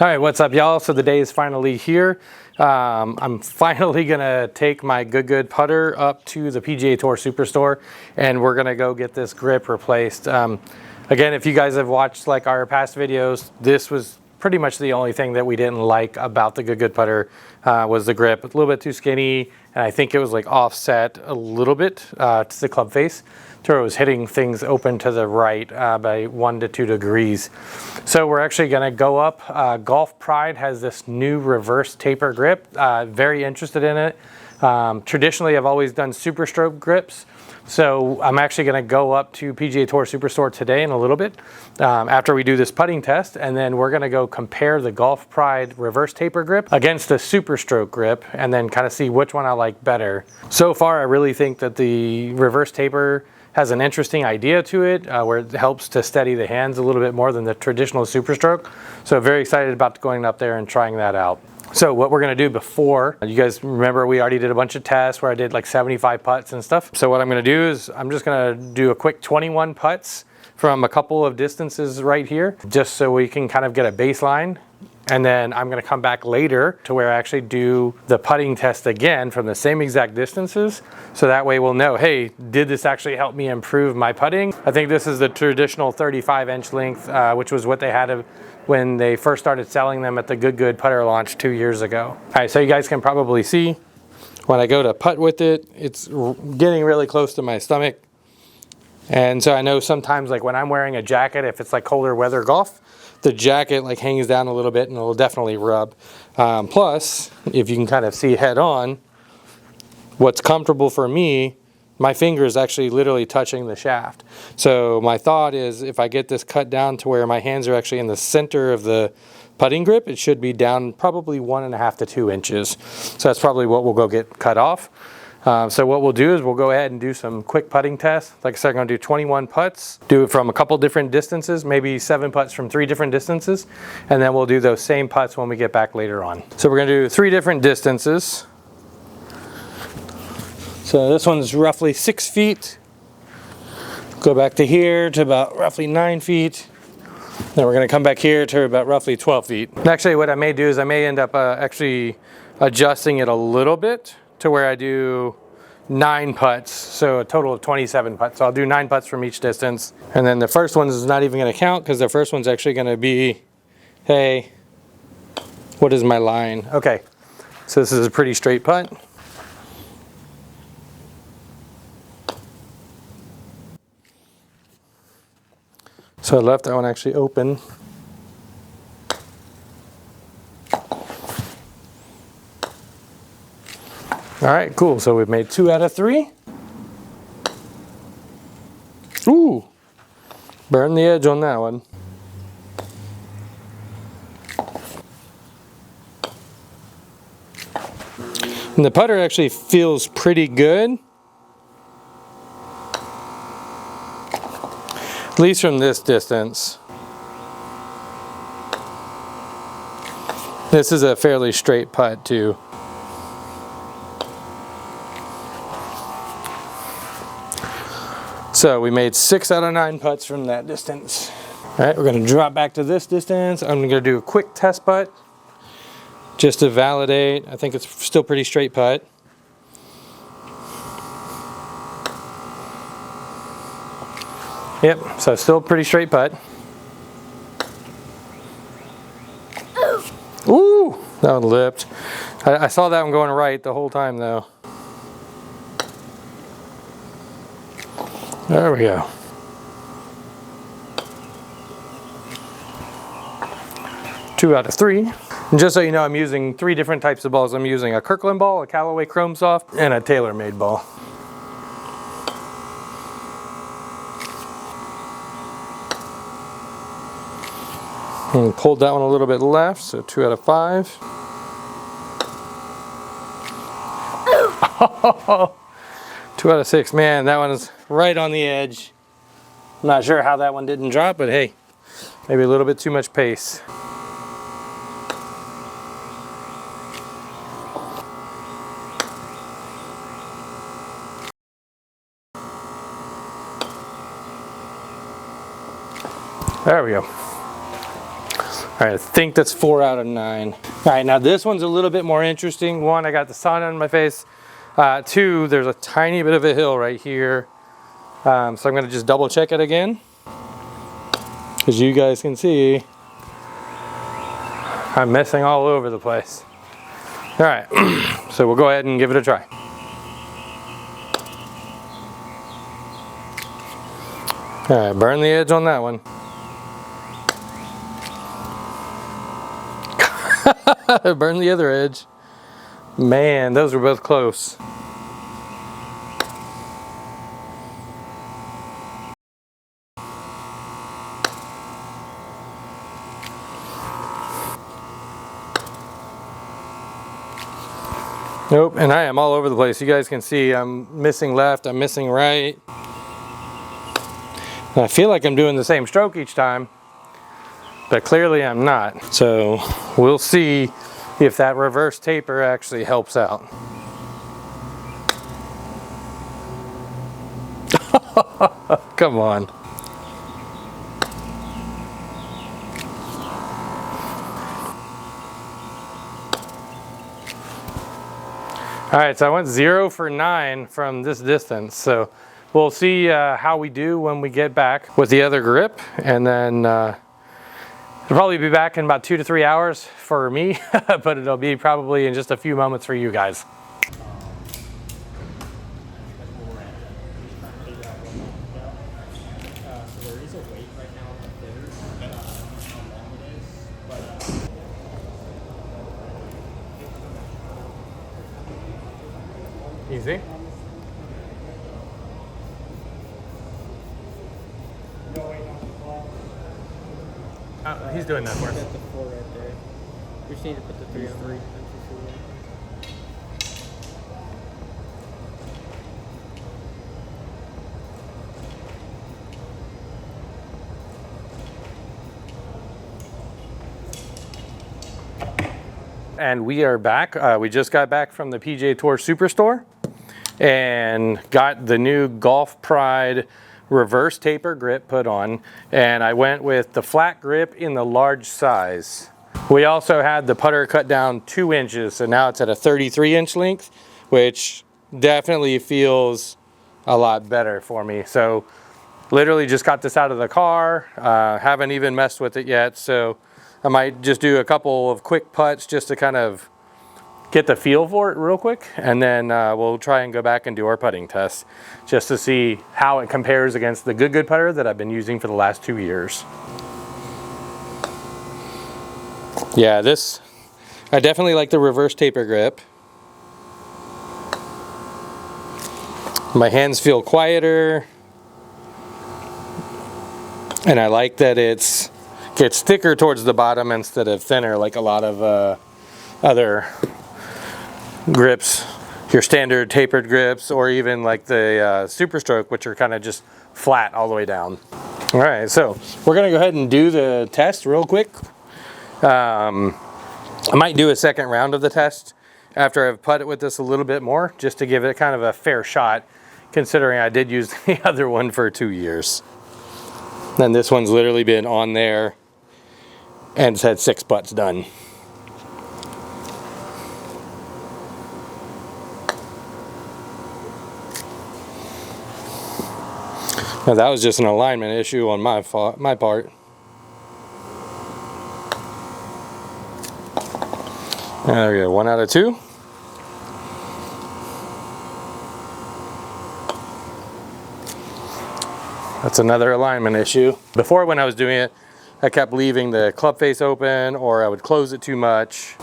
All right, what's up, y'all? So the day is finally here. I'm finally gonna take my Good putter up to the PGA Tour SuperStore, and we're gonna go get this grip replaced. Again, if you guys have watched like our past videos, this was pretty much the only thing that we didn't like about the Good putter was the grip. A little bit too skinny, and I think it was like offset a little bit to the club face. So it was hitting things open to the right by 1 to 2 degrees. So we're actually gonna go up. Golf Pride has this new reverse taper grip. Very interested in it. Traditionally, I've always done super stroke grips. So I'm actually gonna go up to PGA Tour SuperStore today in a little bit after we do this putting test, and then we're gonna go compare the Golf Pride reverse taper grip against the super stroke grip and then kind of see which one I like better. So far, I really think that the reverse taper has an interesting idea to it where it helps to steady the hands a little bit more than the traditional super stroke. So very excited about going up there and trying that out. So what we're gonna do before, you guys remember we already did a bunch of tests where I did like 75 putts and stuff. So what I'm gonna do is I'm just gonna do a quick 21 putts from a couple of distances right here, just so we can kind of get a baseline. And then I'm gonna come back later to where I actually do the putting test again from the same exact distances. So that way we'll know, hey, did this actually help me improve my putting? I think this is the traditional 35-inch length, which was what they had when they first started selling them at the Good putter launch 2 years ago. All right, so you guys can probably see when I go to putt with it, it's getting really close to my stomach. And so I know sometimes like when I'm wearing a jacket, if it's like colder weather golf, the jacket like hangs down a little bit and it'll definitely rub. Plus, if you can kind of see head on, what's comfortable for me, my finger is actually literally touching the shaft. So my thought is if I get this cut down to where my hands are actually in the center of the putting grip, it should be down probably 1.5 to 2 inches. So that's probably what we'll go get cut off. So what we'll do is we'll go ahead and do some quick putting tests. Like I said, I'm gonna do 21 putts, do it from a couple different distances, maybe 7 putts from 3 different distances, and then we'll do those same putts when we get back later on. So we're gonna do 3 different distances. So this one's roughly 6 feet. Go back to here to about roughly 9 feet. Then we're gonna come back here to about roughly 12 feet. And actually what I may do is I may end up actually adjusting it a little bit to where I do 9 putts, so a total of 27 putts. So I'll do 9 putts from each distance. And then the first one is not even gonna count because the first one's actually gonna be, hey, what is my line? Okay, so this is a pretty straight putt. So I left that one actually open. All right, cool. So we've made 2 out of 3. Ooh, burn the edge on that one. And the putter actually feels pretty good. At least from this distance. This is a fairly straight putt too. So we made 6 out of 9 putts from that distance. All right, we're gonna drop back to this distance. I'm gonna do a quick test putt just to validate. I think it's still pretty straight putt. Yep, so still pretty straight putt. Ooh, that one lipped. I saw that one going right the whole time though. There we go. Two out of 3. And just so you know, I'm using 3 different types of balls. I'm using a Kirkland ball, a Callaway Chrome Soft, and a TaylorMade ball. And pulled that one a little bit left, so 2 out of 5. Oh, 2 out of 6. Man, that one is right on the edge. I'm not sure how that one didn't drop, but hey, maybe a little bit too much pace. There we go. All All right, I think that's 4 out of 9. All right, now this one's a little bit more interesting. One, I got the sun on my face. Two, there's a tiny bit of a hill right here. So I'm gonna just double check it again. As you guys can see, I'm messing all over the place. All right, so we'll go ahead and give it a try. All right, burn the edge on that one. Burn the other edge. Man, those were both close. Nope, and I am all over the place. You guys can see I'm missing left, I'm missing right. And I feel like I'm doing the same stroke each time, but clearly I'm not. So we'll see if that reverse taper actually helps out. Come on. All right, so I went 0 for 9 from this distance. So we'll see how we do when we get back with the other grip, and then it'll probably be back in about 2 to 3 hours for me, but it'll be probably in just a few moments for you guys. Easy. He's doing that for us. Got the 4 right there. You just need to put the 3 on 3. And we are back. We just got back from the PGA Tour SuperStore and got the new Golf Pride reverse taper grip put on, and I went with the flat grip in the large size. We also had the putter cut down 2 inches, so now it's at a 33-inch length, which definitely feels a lot better for me. So literally just got this out of the car, haven't even messed with it yet, so I might just do a couple of quick putts just to kind of get the feel for it real quick, and then we'll try and go back and do our putting test just to see how it compares against the Good putter that I've been using for the last 2 years. Yeah, I definitely like the reverse taper grip. My hands feel quieter, and I like that it gets thicker towards the bottom instead of thinner like a lot of other grips, your standard tapered grips, or even like the SuperStroke, which are kind of just flat all the way down. All right, so we're gonna go ahead and do the test real quick. I might do a second round of the test after I've putted with this a little bit more, just to give it kind of a fair shot, considering I did use the other one for 2 years. And this one's literally been on there and it's had 6 putts done. Now that was just an alignment issue on my part. There we go, 1 out of 2. That's another alignment issue. Before, when I was doing it, I kept leaving the club face open, or I would close it too much.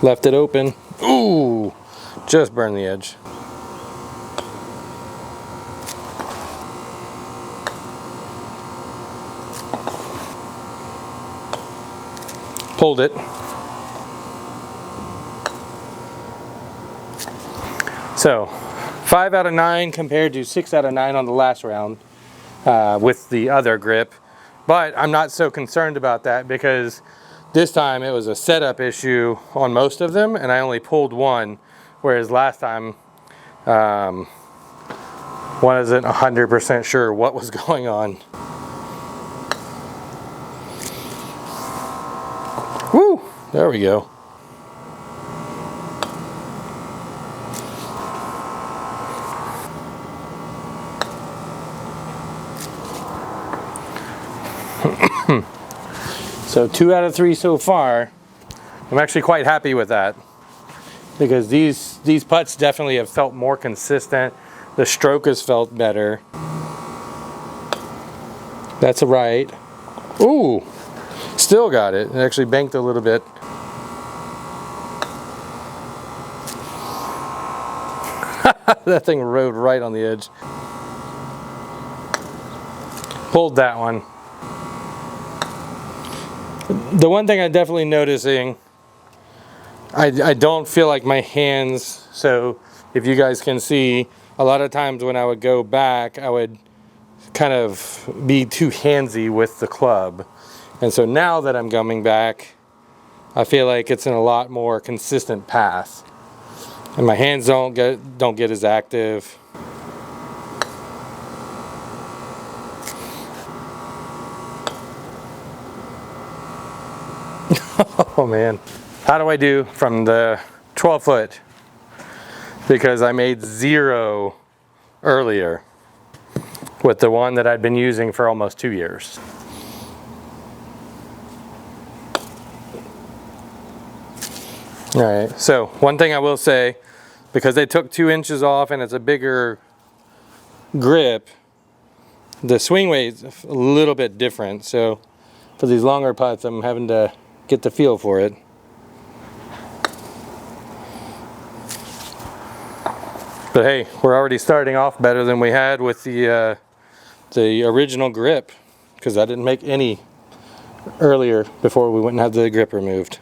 Left it open. Ooh! Just burned the edge. Pulled it. So 5 out of 9 compared to 6 out of 9 on the last round with the other grip. But I'm not so concerned about that, because this time it was a setup issue on most of them and I only pulled 1. Whereas last time, wasn't 100% sure what was going on. Woo! There we go. So 2 out of 3 so far. I'm actually quite happy with that, because these putts definitely have felt more consistent. The stroke has felt better. That's a right. Ooh, still got it. It actually banked a little bit. That thing rode right on the edge. Pulled that one. The one thing I'm definitely noticing, I don't feel like my hands, so if you guys can see, a lot of times when I would go back, I would kind of be too handsy with the club. And so now that I'm coming back, I feel like it's in a lot more consistent path. And my hands don't get as active. Oh man. How do I do from the 12 foot? Because I made 0 earlier with the one that I'd been using for almost 2 years. All right, so one thing I will say, because they took 2 inches off and it's a bigger grip, the swing weight's a little bit different. So for these longer putts, I'm having to get the feel for it. But hey, we're already starting off better than we had with the original grip, because I didn't make any earlier before we went and had the grip removed.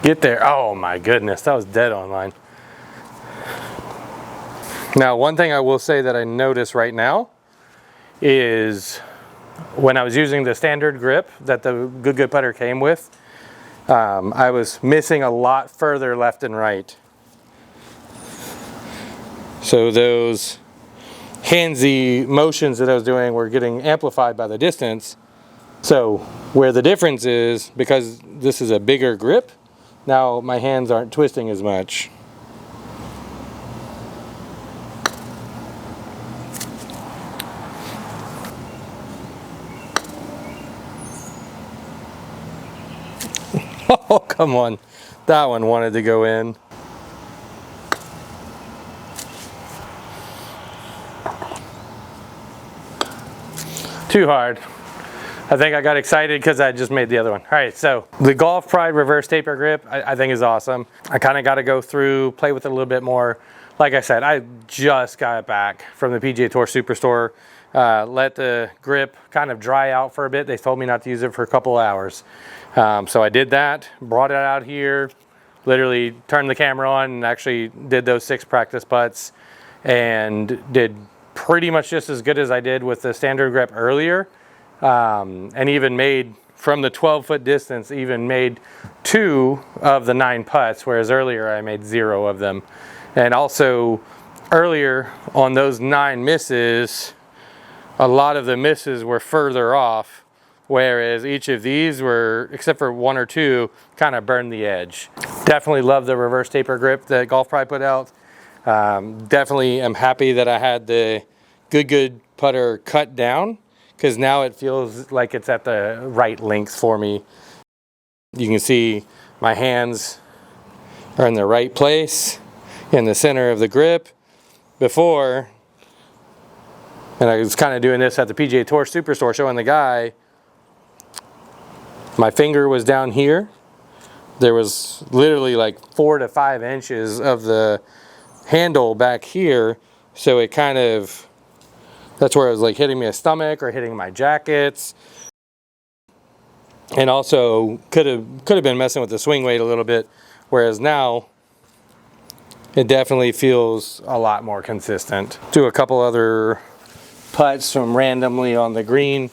Get there. Oh my goodness, that was dead on line. Now, one thing I will say that I notice right now is when I was using the standard grip that the Good putter came with, I was missing a lot further left and right. So those handsy motions that I was doing were getting amplified by the distance. So where the difference is, because this is a bigger grip, now my hands aren't twisting as much. Oh, come on. That one wanted to go in. Too hard. I think I got excited because I just made the other one. All right, so the Golf Pride reverse taper grip I think is awesome. I kind of got to go through, play with it a little bit more. Like I said, I just got it back from the PGA Tour SuperStore. Let the grip kind of dry out for a bit. They told me not to use it for a couple hours. So I did that, brought it out here, literally turned the camera on and actually did those 6 practice putts and did pretty much just as good as I did with the standard grip earlier. And even made, from the 12-foot distance, even made 2 of the 9 putts, whereas earlier I made 0 of them. And also earlier on those 9 misses, a lot of the misses were further off, whereas each of these were, except for 1 or 2, kind of burned the edge. Definitely love the reverse taper grip that Golf Pride put out. Definitely am happy that I had the Good putter cut down, because now it feels like it's at the right length for me. You can see my hands are in the right place, in the center of the grip. Before, and I was kind of doing this at the PGA Tour SuperStore, showing the guy, my finger was down here. There was literally like 4 to 5 inches of the handle back here, so it kind of, that's where it was like hitting my stomach or hitting my jackets. And also could have been messing with the swing weight a little bit, whereas now it definitely feels a lot more consistent. Do a couple other putts from randomly on the green.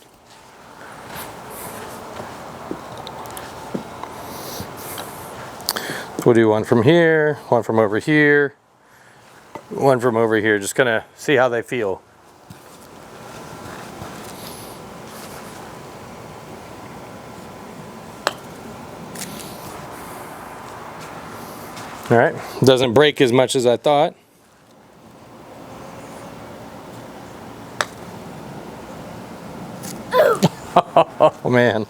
We'll do one from here, one from over here, one from over here. Just gonna see how they feel. All right, doesn't break as much as I thought. Oh man.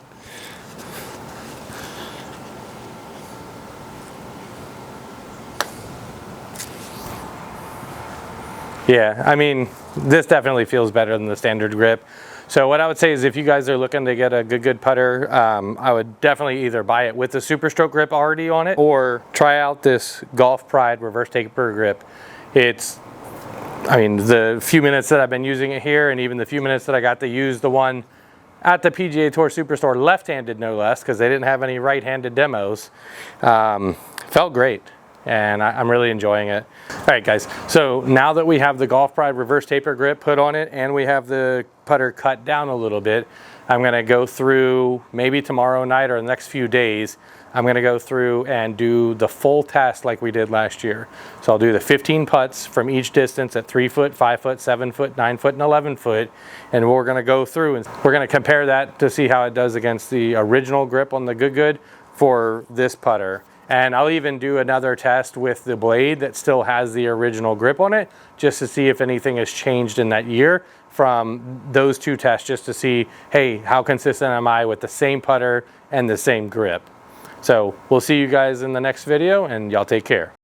Yeah, I mean, this definitely feels better than the standard grip. So what I would say is if you guys are looking to get a good putter, I would definitely either buy it with the SuperStore grip already on it, or try out this Golf Pride reverse taper grip. I mean, the few minutes that I've been using it here, and even the few minutes that I got to use the one at the PGA Tour SuperStore left-handed, no less, because they didn't have any right-handed demos, felt great. And I'm really enjoying it. All right, guys, so now that we have the Golf Pride reverse taper grip put on it and we have the putter cut down a little bit, I'm gonna go through, maybe tomorrow night or the next few days, I'm gonna go through and do the full test like we did last year. So I'll do the 15 putts from each distance at 3 foot, 5 foot, 7 foot, 9 foot, and 11 foot. And we're gonna go through and we're gonna compare that to see how it does against the original grip on the Good for this putter. And I'll even do another test with the blade that still has the original grip on it, just to see if anything has changed in that year from those two tests, just to see, hey, how consistent am I with the same putter and the same grip? So we'll see you guys in the next video, and y'all take care.